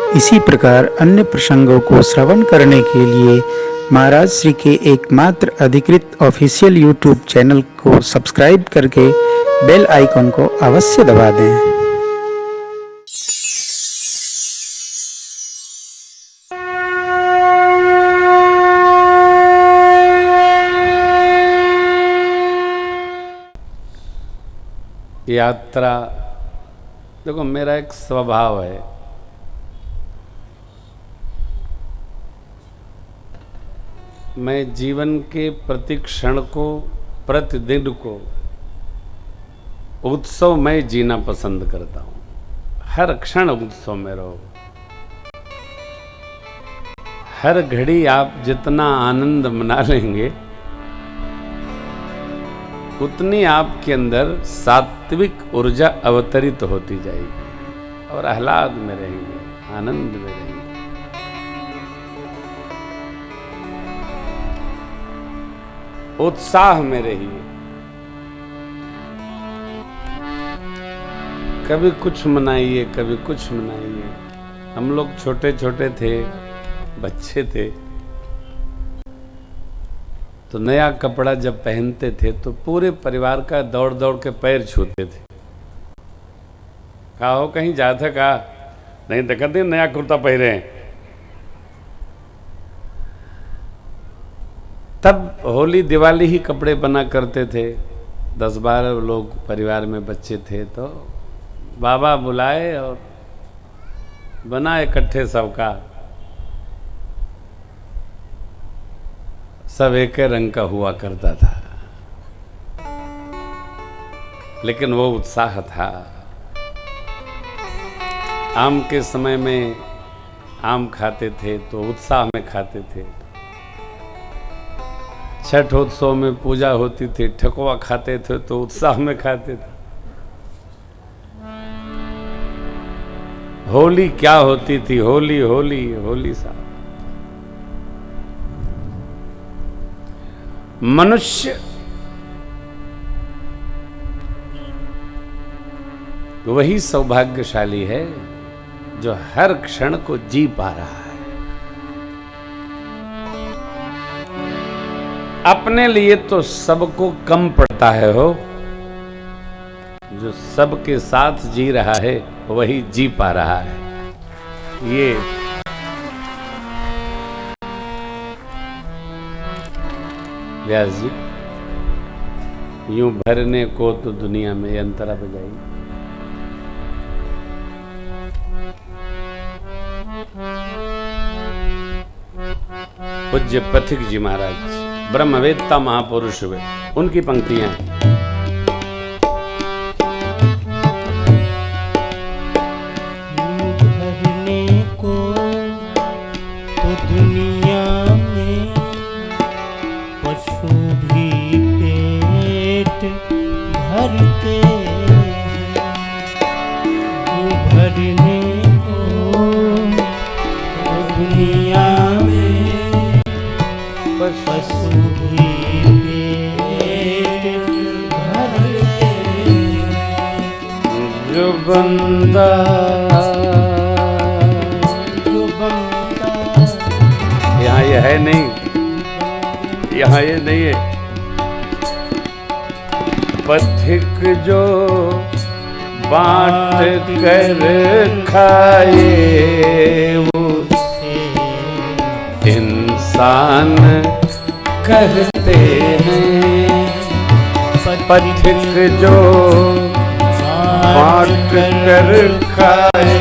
इसी प्रकार अन्य प्रसंगों को श्रवण करने के लिए महाराज श्री के एकमात्र अधिकृत ऑफिशियल यूट्यूब चैनल को सब्सक्राइब करके बेल आइकन को अवश्य दबा दें। यात्रा, देखो मेरा एक स्वभाव है, मैं जीवन के प्रति क्षण को, प्रतिदिन को उत्सव में जीना पसंद करता हूं। हर क्षण उत्सव में रहो, हर घड़ी आप जितना आनंद मना लेंगे उतनी आपके अंदर सात्विक ऊर्जा अवतरित होती जाएगी और आह्लाद में रहेंगे, आनंद में रहेंगे। उत्साह में रहिए। कभी कुछ मनाइए, कभी कुछ मनाइए। हम लोग छोटे छोटे थे, बच्चे थे, तो नया कपड़ा जब पहनते थे तो पूरे परिवार का दौड़ दौड़ के पैर छूते थे। कहा हो कहीं जाता का नहीं, देखते नया कुर्ता पहने। तब होली दिवाली ही कपड़े बना करते थे। 10-12 लोग परिवार में बच्चे थे तो बाबा बुलाए और बना इकट्ठे सबका, सब एक रंग का हुआ करता था, लेकिन वो उत्साह था। आम के समय में आम खाते थे तो उत्साह में खाते थे। छठ उत्सव में पूजा होती थी, ठकुआ खाते थे तो उत्साह में खाते थे। होली क्या होती थी, होली होली होली सा। मनुष्य वही सौभाग्यशाली है जो हर क्षण को जी पा रहा है। अपने लिए तो सबको कम पड़ता है हो, जो सबके साथ जी रहा है वही जी पा रहा है। ये व्यास जी, यूं भरने को तो दुनिया में अंतरा बजाई। पूज्य पथिक जी महाराज ब्रह्मवेत्ता महापुरुष हुए, उनकी पंक्तियां हैं। भरने को तो दुनिया में पशु भी पेट भरते हैं। भरने को तो दुनिया में पशु भी पेट भरते हैं। जो बंदा यहाँ ये है नहीं, यहाँ ये नहीं है। पथिक जो बांट कर खाए वो इंसान कहते हैं। पथिक जो बांट कर खाए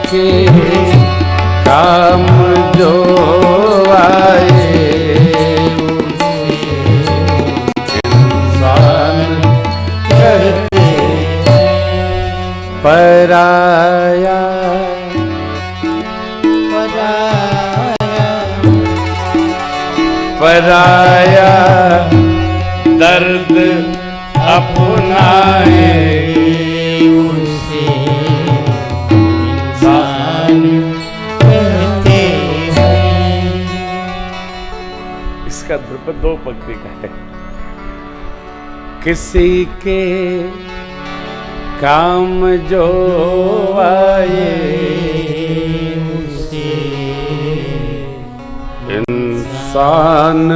के काम जो आए इंसान कहते हैं। पराया पराया दर्द अपनाए उसे इंसान कहते हैं। इसका ध्रुपद 2 पंक्ति का है। किसी के काम जो आए उसे इंसान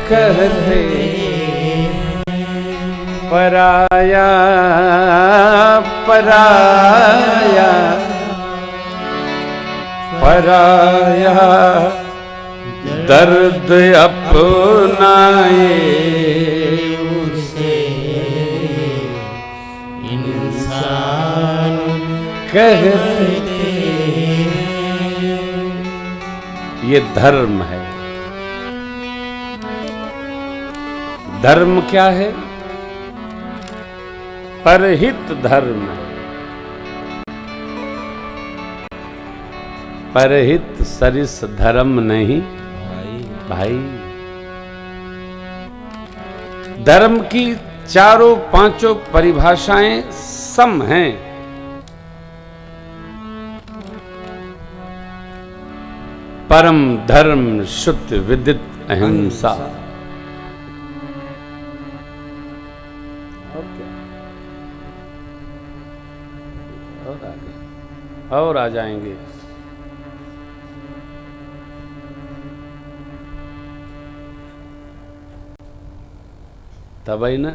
कहते, पराया पराया पराया दर्द अपनाए उसे इंसान कहते। ये धर्म है। धर्म क्या है? परहित धर्म है। परहित सरिस धर्म नहीं भाई। धर्म की 4-5 परिभाषाएं सम हैं। परम धर्म शुद्ध विदित अहिंसा। और आ जाएंगे। तब ही ना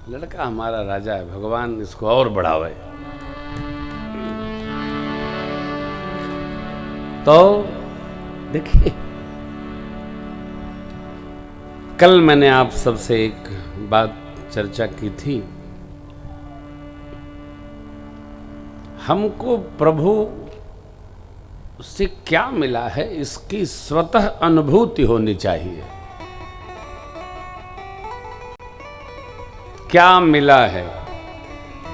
लड़का हमारा राजा है, भगवान इसको और बढ़ावे। तो देखिए, कल मैंने आप सबसे एक बात चर्चा की थी। हमको प्रभु से क्या मिला है इसकी स्वतः अनुभूति होनी चाहिए। क्या मिला है?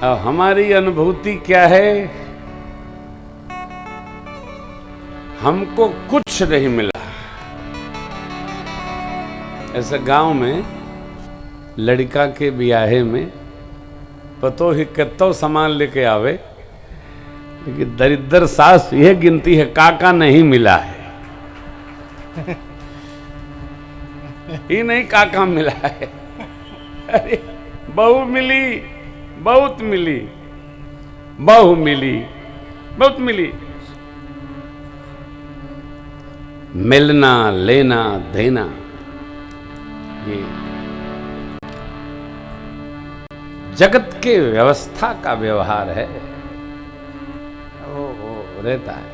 अब हमारी अनुभूति क्या है? हमको कुछ नहीं मिला। ऐसे गांव में लड़का के ब्याहे में पतो ही कत्तो सामान लेके आवे, लेकिन दरिद्र सास यह गिनती है काका नहीं मिला है। ही नहीं काका मिला है। अरे बहू मिली, बहुत मिली, बहू मिली, बहुत मिली। मिलना लेना देना ये जगत के व्यवस्था का व्यवहार है। वो रहता है।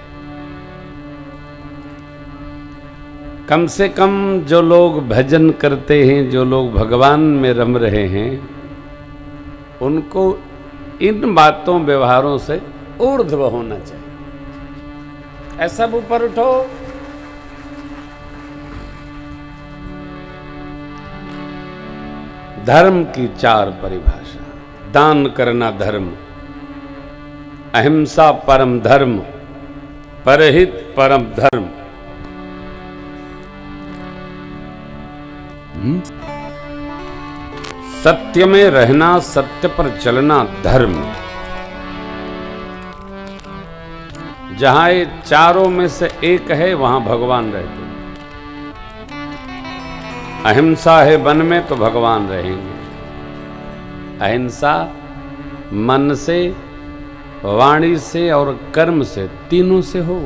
कम से कम जो लोग भजन करते हैं, जो लोग भगवान में रम रहे हैं, उनको इन बातों व्यवहारों से ऊर्ध्व होना चाहिए। ऐसा ऊपर उठो। धर्म की 4 परिभाषा। दान करना धर्म, अहिंसा परम धर्म, परहित परम धर्म, सत्य में रहना, सत्य पर चलना धर्म। जहां ये चारों में से एक है वहां भगवान रहते हैं। अहिंसा है वन में तो भगवान रहेंगे। अहिंसा मन से, वाणी से और कर्म से, तीनों से हो,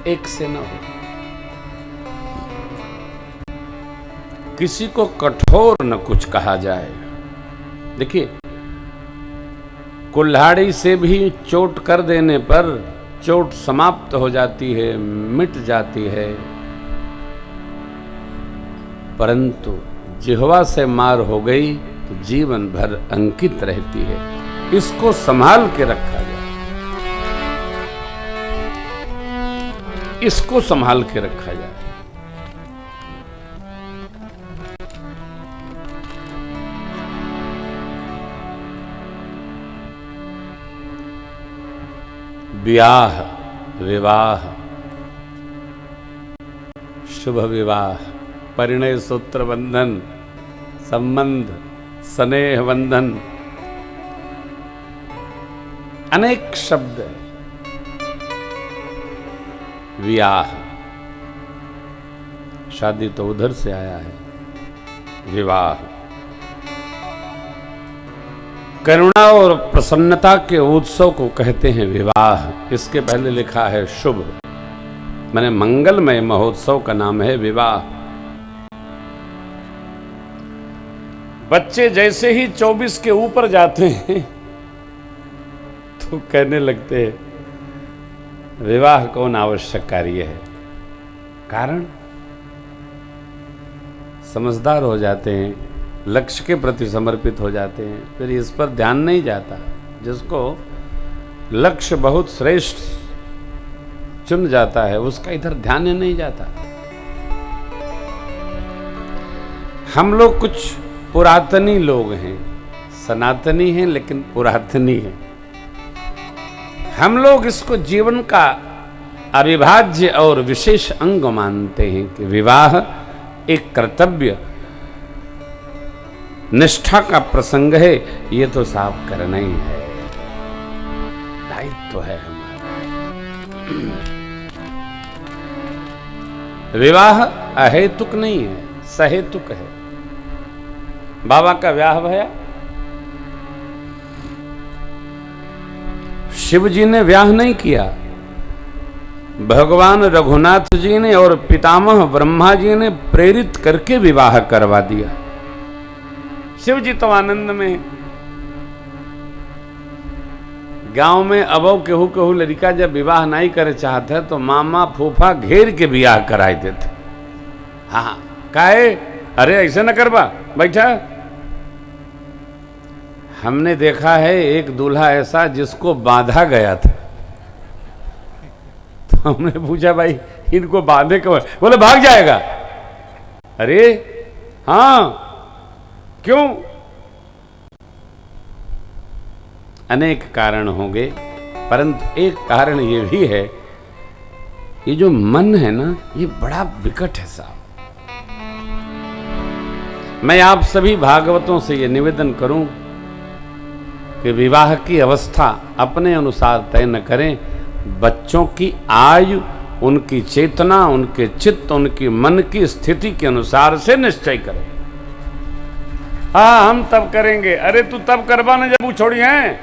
एक से न हो। किसी को कठोर न कुछ कहा जाए। देखिए, कुल्हाड़ी से भी चोट कर देने पर चोट समाप्त हो जाती है, मिट जाती है, परंतु जिह्वा से मार हो गई तो जीवन भर अंकित रहती है। इसको संभाल के रखा जाए, इसको संभाल के रखा जाए। ब्याह, विवाह, शुभ विवाह, परिणय सूत्र बंधन, संबंध, स्नेह बंधन, अनेक शब्द हैं। विवाह, शादी तो उधर से आया है। विवाह करुणा और प्रसन्नता के उत्सव को कहते हैं विवाह। इसके पहले लिखा है शुभ, माने मंगलमय महोत्सव का नाम है विवाह। बच्चे जैसे ही 24 के ऊपर जाते हैं तो कहने लगते हैं विवाह कौन आवश्यक कार्य है। कारण समझदार हो जाते हैं, लक्ष्य के प्रति समर्पित हो जाते हैं, फिर इस पर ध्यान नहीं जाता। जिसको लक्ष्य बहुत श्रेष्ठ चुन जाता है उसका इधर ध्यान ही नहीं जाता। हम लोग कुछ पुरातनी लोग हैं, सनातनी हैं लेकिन पुरातनी हैं। हम लोग इसको जीवन का अविभाज्य और विशेष अंग मानते हैं कि विवाह एक कर्तव्य निष्ठा का प्रसंग है। ये तो साफ करना ही है, दायित्व है हमारा। विवाह अहेतुक नहीं है, सहेतुक है। बाबा का ब्याह भया, शिव जी ने ब्याह नहीं किया, भगवान रघुनाथ जी ने और पितामह ब्रह्मा जी ने प्रेरित करके विवाह करवा दिया। शिव जी तो आनंद में, गांव में अबो केहू केहू लड़का जब विवाह नहीं करे चाहते तो मामा फूफा घेर के विवाह कराए देते। हाँ काहे, अरे ऐसे न करवा, बैठा। हमने देखा है एक दूल्हा ऐसा जिसको बांधा गया था, तो हमने पूछा भाई इनको बांधे क्यों? बोले भाग जाएगा। अरे हाँ क्यों? अनेक कारण होंगे, परंतु एक कारण ये भी है, ये जो मन है ना ये बड़ा विकट है साहब। मैं आप सभी भागवतों से ये निवेदन करूं कि विवाह की अवस्था अपने अनुसार तय न करें। बच्चों की आयु, उनकी चेतना, उनके चित्त, उनकी मन की स्थिति के अनुसार से निश्चय करें। हाँ हम तब करेंगे, अरे तू तब करवा ना जब वो छोड़ी हैं।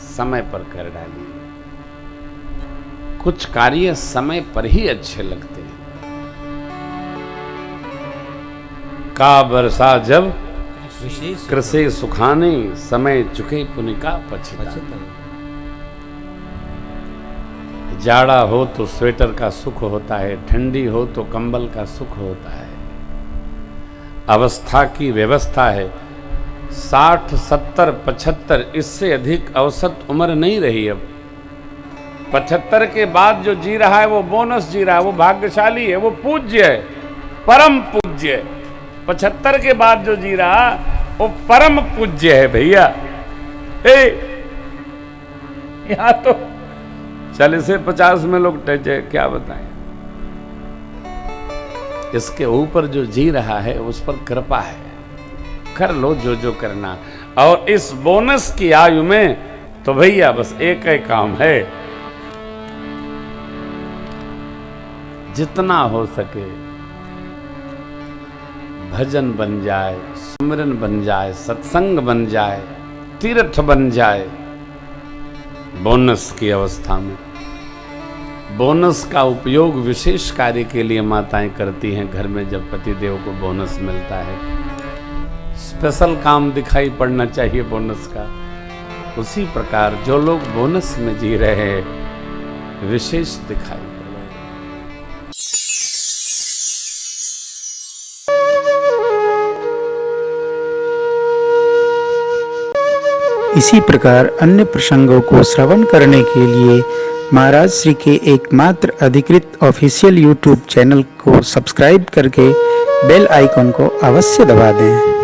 समय पर कर डालिए। कुछ कार्य समय पर ही अच्छे लगते हैं। का बरसा जब कृषि सुखाने, समय चुके पुनि का पछिता। जाड़ा हो तो स्वेटर का सुख होता है, ठंडी हो तो कंबल का सुख होता है। अवस्था की व्यवस्था है। 60, 70, 75 इससे अधिक औसत उम्र नहीं रही अब। 75 के बाद जो जी रहा है वो बोनस जी रहा है, वो भाग्यशाली है, वो पूज्य है, परम पूज्य है। 75 के बाद जो जी रहा वो परम पूज्य है भैया। यहां तो 40 से 50 में लोग टचे, क्या बताएं। इसके ऊपर जो जी रहा है उस पर कृपा है, कर लो जो जो करना। और इस बोनस की आयु में तो भैया बस एक ही काम है, जितना हो सके भजन बन जाए, सुमिरन बन जाए, सत्संग बन जाए, तीर्थ बन जाए। बोनस की अवस्था में बोनस का उपयोग विशेष कार्य के लिए माताएं करती हैं। घर में जब पतिदेव को बोनस मिलता है, स्पेशल काम दिखाई पड़ना चाहिए बोनस का। उसी प्रकार जो लोग बोनस में जी रहे हैं विशेष दिखाई पड़ रहे हैं। इसी प्रकार अन्य प्रसंगों को श्रवण करने के लिए महाराज श्री के एकमात्र अधिकृत ऑफिशियल यूट्यूब चैनल को सब्सक्राइब करके बेल आइकॉन को अवश्य दबा दें।